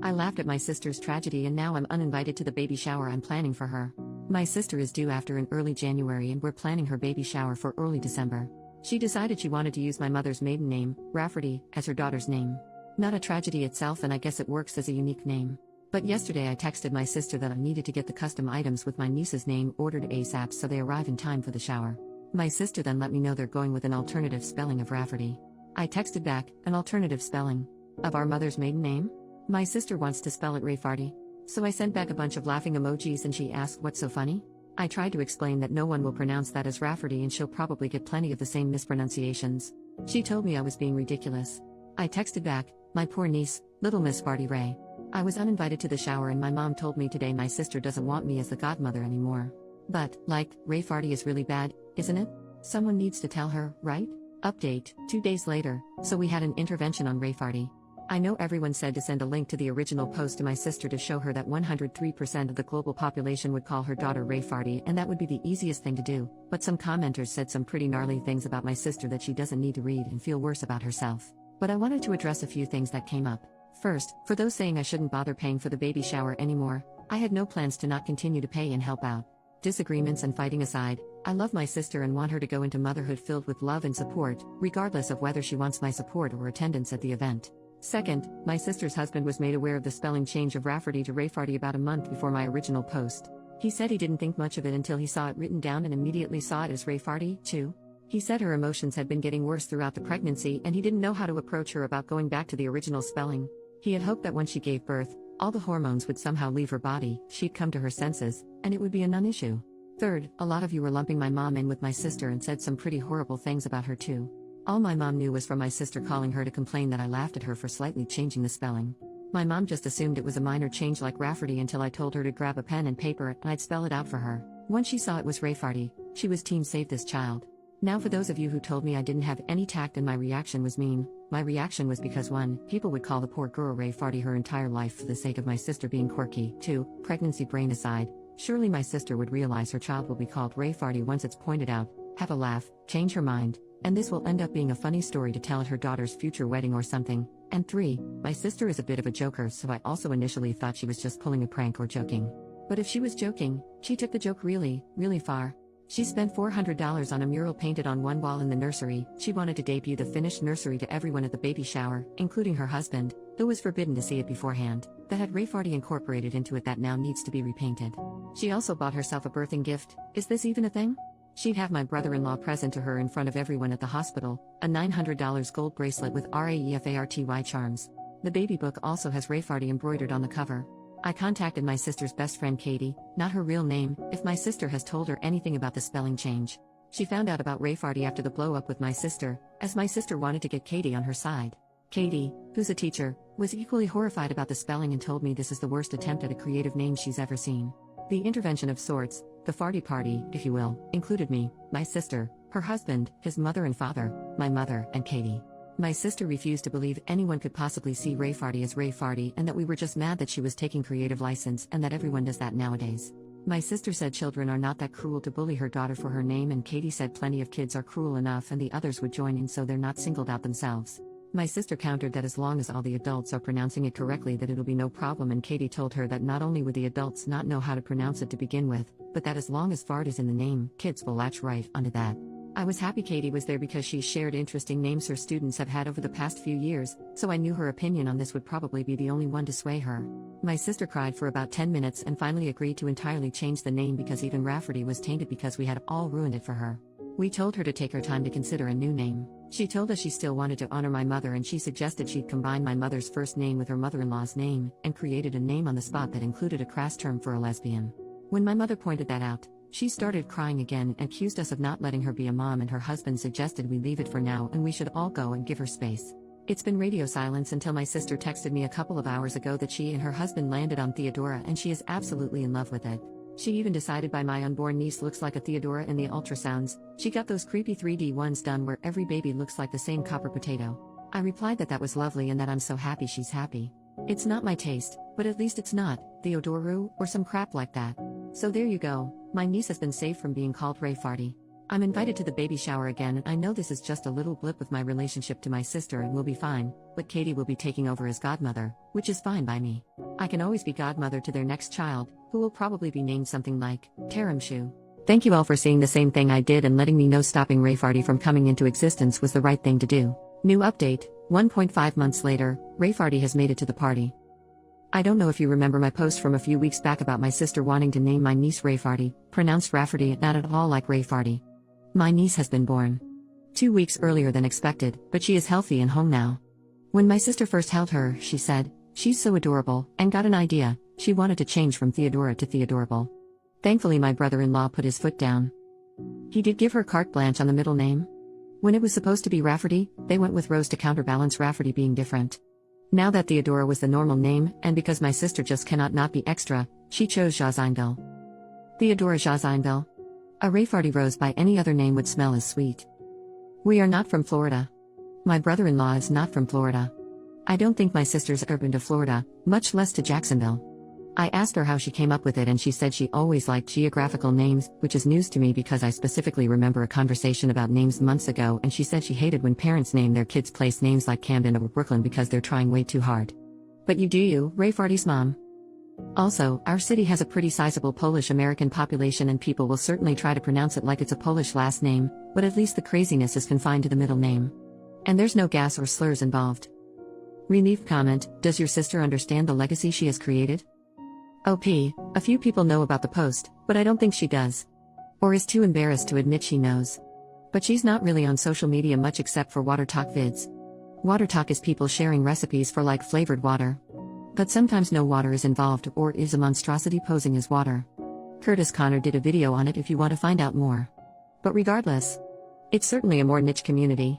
I laughed at my sister's tragedy and now I'm uninvited to the baby shower I'm planning for her. My sister is due after in early January and we're planning her baby shower for early December. She decided she wanted to use my mother's maiden name, Rafferty, as her daughter's name. Not a tragedy itself, and I guess it works as a unique name. But yesterday I texted my sister that I needed to get the custom items with my niece's name ordered ASAP so they arrive in time for the shower. My sister then let me know they're going with an alternative spelling of Rafferty. I texted back, an alternative spelling of our mother's maiden name? My sister wants to spell it Rayfarty. So I sent back a bunch of laughing emojis and she asked what's so funny? I tried to explain that no one will pronounce that as Rafferty and she'll probably get plenty of the same mispronunciations. She told me I was being ridiculous. I texted back, my poor niece, little Miss Farty Ray. I was uninvited to the shower and my mom told me today my sister doesn't want me as the godmother anymore. But, Ray Farty is really bad, isn't it? Someone needs to tell her, right? Update, 2 days later, so we had an intervention on Ray Farty. I know everyone said to send a link to the original post to my sister to show her that 103% of the global population would call her daughter Ray Farty and that would be the easiest thing to do, but some commenters said some pretty gnarly things about my sister that she doesn't need to read and feel worse about herself. But I wanted to address a few things that came up. First, for those saying I shouldn't bother paying for the baby shower anymore, I had no plans to not continue to pay and help out. Disagreements and fighting aside, I love my sister and want her to go into motherhood filled with love and support, regardless of whether she wants my support or attendance at the event. Second, my sister's husband was made aware of the spelling change of Rafferty to Rayfarty about a month before my original post. He said he didn't think much of it until he saw it written down and immediately saw it as Rayfarty, too. He said her emotions had been getting worse throughout the pregnancy and he didn't know how to approach her about going back to the original spelling. He had hoped that when she gave birth, all the hormones would somehow leave her body, she'd come to her senses, and it would be a non-issue. Third, a lot of you were lumping my mom in with my sister and said some pretty horrible things about her too. All my mom knew was from my sister calling her to complain that I laughed at her for slightly changing the spelling. My mom just assumed it was a minor change like Rafferty until I told her to grab a pen and paper and I'd spell it out for her. Once she saw it was Rayfarty, she was team save this child. Now for those of you who told me I didn't have any tact and my reaction was mean, my reaction was because 1, people would call the poor girl Rayfarty her entire life for the sake of my sister being quirky. 2, pregnancy brain aside, surely my sister would realize her child will be called Rayfarty once it's pointed out, have a laugh, change her mind, and this will end up being a funny story to tell at her daughter's future wedding or something. And 3, my sister is a bit of a joker, so I also initially thought she was just pulling a prank or joking. But if she was joking, she took the joke really, really far. She spent $400 on a mural painted on one wall in the nursery. She wanted to debut the finished nursery to everyone at the baby shower, including her husband, who was forbidden to see it beforehand, that had Rayfarty incorporated into it that now needs to be repainted. She also bought herself a birthing gift. Is this even a thing? She'd have my brother-in-law present to her in front of everyone at the hospital, a $900 gold bracelet with RAEFARTY charms. The baby book also has Rayfarty embroidered on the cover. I contacted my sister's best friend Katie, not her real name, if my sister has told her anything about the spelling change. She found out about Rayfarty after the blow-up with my sister, as my sister wanted to get Katie on her side. Katie, who's a teacher, was equally horrified about the spelling and told me this is the worst attempt at a creative name she's ever seen. The intervention of sorts, the farty party, if you will, included me, my sister, her husband, his mother and father, my mother, and Katie. My sister refused to believe anyone could possibly see Rayfarty as Rayfarty and that we were just mad that she was taking creative license and that everyone does that nowadays. My sister said children are not that cruel to bully her daughter for her name, and Katie said plenty of kids are cruel enough and the others would join in so they're not singled out themselves. My sister countered that as long as all the adults are pronouncing it correctly that it'll be no problem, and Katie told her that not only would the adults not know how to pronounce it to begin with, but that as long as fart is in the name, kids will latch right onto that. I was happy Katie was there because she shared interesting names her students have had over the past few years, so I knew her opinion on this would probably be the only one to sway her. My sister cried for about 10 minutes and finally agreed to entirely change the name because even Rafferty was tainted because we had all ruined it for her. We told her to take her time to consider a new name. She told us she still wanted to honor my mother and she suggested she'd combine my mother's first name with her mother-in-law's name, and created a name on the spot that included a crass term for a lesbian. When my mother pointed that out, she started crying again and accused us of not letting her be a mom, and her husband suggested we leave it for now and we should all go and give her space. It's been radio silence until my sister texted me a couple of hours ago that she and her husband landed on Theodora and she is absolutely in love with it. She even decided by my unborn niece looks like a Theodora in the ultrasounds. She got those creepy 3D ones done where every baby looks like the same copper potato. I replied that was lovely and that I'm so happy she's happy. It's not my taste, but at least it's not Theodoru or some crap like that. So there you go, my niece has been saved from being called Rayfarty. I'm invited to the baby shower again, and I know this is just a little blip of my relationship to my sister and will be fine, but Katie will be taking over as godmother, which is fine by me. I can always be godmother to their next child, who will probably be named something like Taramshu. Thank you all for seeing the same thing I did and letting me know stopping Rayfarty from coming into existence was the right thing to do. New update, 1.5 months later, Rayfarty has made it to the party. I don't know if you remember my post from a few weeks back about my sister wanting to name my niece Rayfarty, pronounced Rafferty, not at all like Rayfarty. My niece has been born 2 weeks earlier than expected, but she is healthy and home now. When my sister first held her, she said, "She's so adorable," and got an idea. She wanted to change from Theodora to Theodorable. Thankfully, my brother-in-law put his foot down. He did give her carte blanche on the middle name. When it was supposed to be Rafferty, they went with Rose to counterbalance Rafferty being different. Now that Theodora was the normal name, and because my sister just cannot not be extra, she chose Jazinville. Theodora Jazinville. A Rayfarty rose by any other name would smell as sweet. We are not from Florida. My brother-in-law is not from Florida. I don't think my sister's ever been to Florida, much less to Jacksonville. I asked her how she came up with it and she said she always liked geographical names, which is news to me because I specifically remember a conversation about names months ago, and she said she hated when parents name their kids place names like Camden or Brooklyn because they're trying way too hard. But you do you, Rayfarty's mom. Also, our city has a pretty sizable Polish-American population and people will certainly try to pronounce it like it's a Polish last name, but at least the craziness is confined to the middle name. And there's no gas or slurs involved. Relief comment, does your sister understand the legacy she has created? OP, a few people know about the post, but I don't think she does. Or is too embarrassed to admit she knows. But she's not really on social media much except for Water Talk vids. Water Talk is people sharing recipes for like flavored water. But sometimes no water is involved or is a monstrosity posing as water. Curtis Connor did a video on it if you want to find out more. But regardless, it's certainly a more niche community.